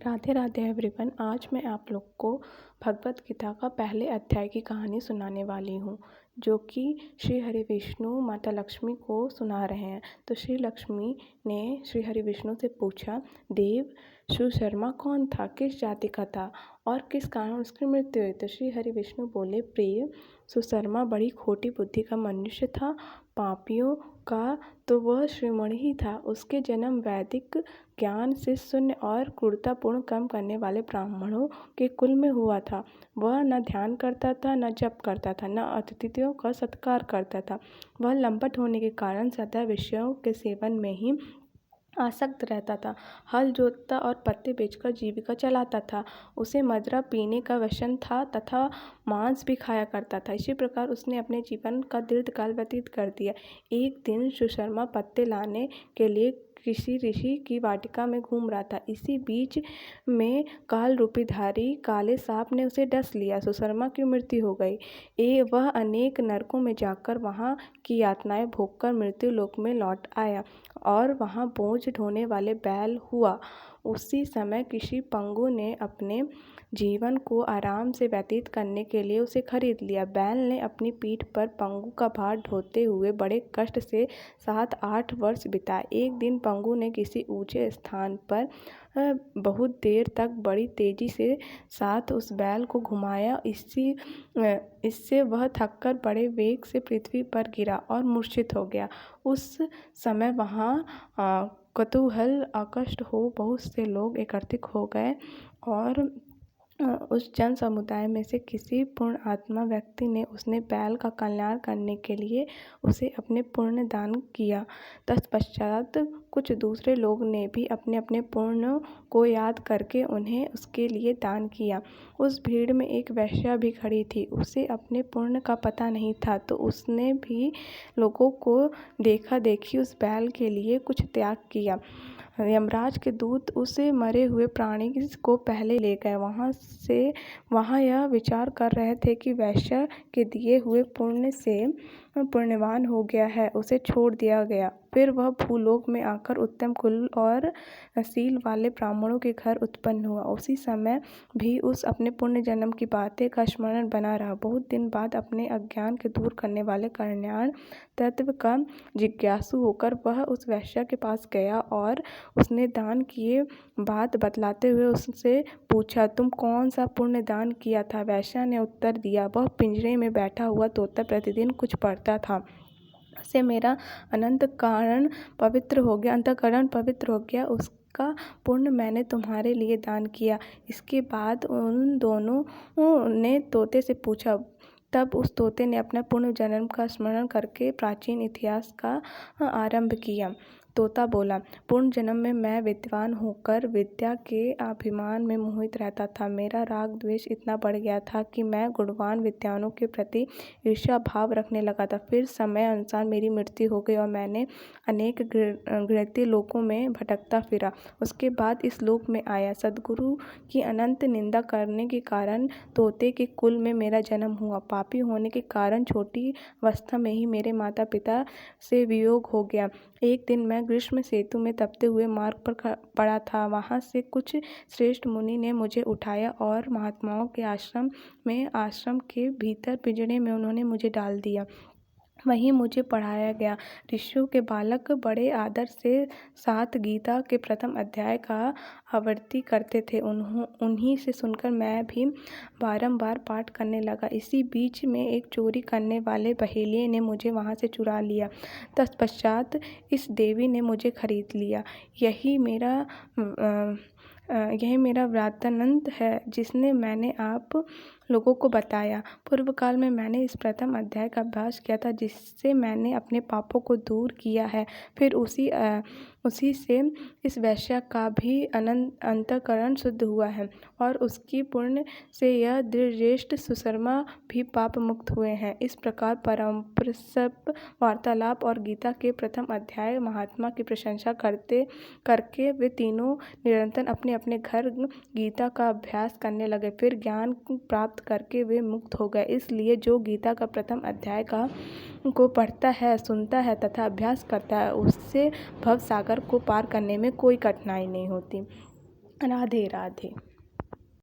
Radhe Radhe everyone. आज मैं आप लोग को भगवत गीता का पहले अध्याय की कहानी सुनाने वाली हूँ, जो कि श्री हरि विष्णु माता लक्ष्मी को सुना रहे हैं। तो श्री लक्ष्मी ने श्री हरि विष्णु से पूछा, देव सुशर्मा कौन था, किस जाति का था और किस कारण उसकी मृत्यु हुई। तो श्री हरि विष्णु बोले, प्रिय सुशर्मा बड़ी खोटी बुद्धि का मनुष्य था, पापियों का तो वह श्रीमणि ही था। उसके जन्म वैदिक ज्ञान से शून्य और क्रूरतापूर्ण कर्म करने वाले ब्राह्मणों के कुल में हुआ था। वह न ध्यान करता था, न जप करता था, न अतिथियों का सत्कार करता था। वह लंपट होने के कारण सदा विषयों के सेवन में ही आसक्त रहता था। हल जोतता और पत्ते बेचकर जीविका चलाता था। उसे मदिरा पीने का व्यसन था तथा मांस भी खाया करता था। इसी प्रकार उसने अपने जीवन का दीर्घकाल व्यतीत कर दिया। एक दिन सुशर्मा पत्ते लाने के लिए किसी ऋषि की वाटिका में घूम रहा था। इसी बीच में काल रूपीधारी काले सांप ने उसे डस लिया। सुशर्मा की मृत्यु हो गई। वह अनेक नरकों में जाकर वहाँ की यातनाएं भोगकर मृत्यु लोक में लौट आया और वहाँ बोझ ढोने वाले बैल हुआ। उसी समय किसी पंगु ने अपने जीवन को आराम से व्यतीत करने के लिए उसे खरीद लिया। बैल ने अपनी पीठ पर पंगु का भार ढोते हुए बड़े कष्ट से 7-8 वर्ष बिताए। एक दिन पंगु ने किसी ऊंचे स्थान पर बहुत देर तक बड़ी तेजी से साथ उस बैल को घुमाया। इससे वह थककर बड़े वेग से पृथ्वी पर गिरा और मूर्छित हो गया। उस समय वहाँ कौतूहल आकृष्ट हो बहुत से लोग एकत्रित हो गए और उस जन समुदाय में से किसी पुण्य आत्मा व्यक्ति ने उसने बैल का कल्याण करने के लिए उसे अपने पुण्य दान किया। तत्पश्चात कुछ दूसरे लोग ने भी अपने अपने पुण्य को याद करके उन्हें उसके लिए दान किया। उस भीड़ में एक वेश्या भी खड़ी थी। उसे अपने पुण्य का पता नहीं था, तो उसने भी लोगों को देखा देखी उस बैल के लिए कुछ त्याग किया। यमराज के दूत उसे मरे हुए प्राणी को पहले ले गए। वहाँ यह विचार कर रहे थे कि वैश्य के दिए हुए पुण्य से पुण्यवान हो गया है, उसे छोड़ दिया गया। फिर वह भूलोक में आकर उत्तम कुल और शील वाले ब्राह्मणों के घर उत्पन्न हुआ। उसी समय भी उस अपने पुण्य जन्म की बातें का स्मरण बना रहा। बहुत दिन बाद अपने अज्ञान के दूर करने वाले कल्याण तत्व का जिज्ञासु होकर वह उस वैश्या के पास गया और उसने दान किए बात बतलाते हुए उससे पूछा, तुम कौन सा पुण्य दान किया था। वैश्या ने उत्तर दिया, वह पिंजरे में बैठा हुआ तोता प्रतिदिन कुछ पढ़ता था, से मेरा अंतःकरण पवित्र हो गया, उसका पुण्य मैंने तुम्हारे लिए दान किया। इसके बाद उन दोनों ने तोते से पूछा। तब उस तोते ने अपना पुण्य जन्म का स्मरण करके प्राचीन इतिहास का आरंभ किया। तोता बोला, पूर्ण जन्म में मैं विद्वान होकर विद्या के अभिमान में मोहित रहता था। मेरा राग द्वेष इतना बढ़ गया था कि मैं गुणवान विद्वानों के प्रति ईर्ष्या भाव रखने लगा था। फिर समय अनुसार मेरी मृत्यु हो गई और मैंने अनेक घृणित लोकों में भटकता फिरा। उसके बाद इस लोक में आया। सद्गुरु की अनंत निंदा करने के कारण तोते के कुल में मेरा जन्म हुआ। पापी होने के कारण छोटी अवस्था में ही मेरे माता पिता से वियोग हो गया। एक दिन मैं ग्रीष्म सेतु में तपते हुए मार्ग पर पड़ा था। वहाँ से कुछ श्रेष्ठ मुनि ने मुझे उठाया और महात्माओं के आश्रम के भीतर पिंजरे में उन्होंने मुझे डाल दिया। वहीं मुझे पढ़ाया गया। ऋषियों के बालक बड़े आदर से साथ गीता के प्रथम अध्याय का आवृत्ति करते थे। उन्हीं से सुनकर मैं भी बारंबार पाठ करने लगा। इसी बीच में एक चोरी करने वाले बहेलिये ने मुझे वहाँ से चुरा लिया। तत्पश्चात इस देवी ने मुझे खरीद लिया। यही मेरा वृत्तांत है जिसने मैंने आप लोगों को बताया। पूर्व काल में मैंने इस प्रथम अध्याय का अभ्यास किया था, जिससे मैंने अपने पापों को दूर किया है। फिर उसी से इस वैश्या का भी अंतःकरण शुद्ध हुआ है और उसकी पुण्य से यह दृढ़ सुशर्मा भी पाप मुक्त हुए हैं। इस प्रकार परस्पर वार्तालाप और गीता के प्रथम अध्याय महात्मा की प्रशंसा करके वे तीनों निरंतर अपने अपने घर गीता का अभ्यास करने लगे। फिर ज्ञान प्राप्त करके वे मुक्त हो गए। इसलिए जो गीता का प्रथम अध्याय को पढ़ता है, सुनता है तथा अभ्यास करता है, उससे भव सागर को पार करने में कोई कठिनाई नहीं होती। राधे राधे।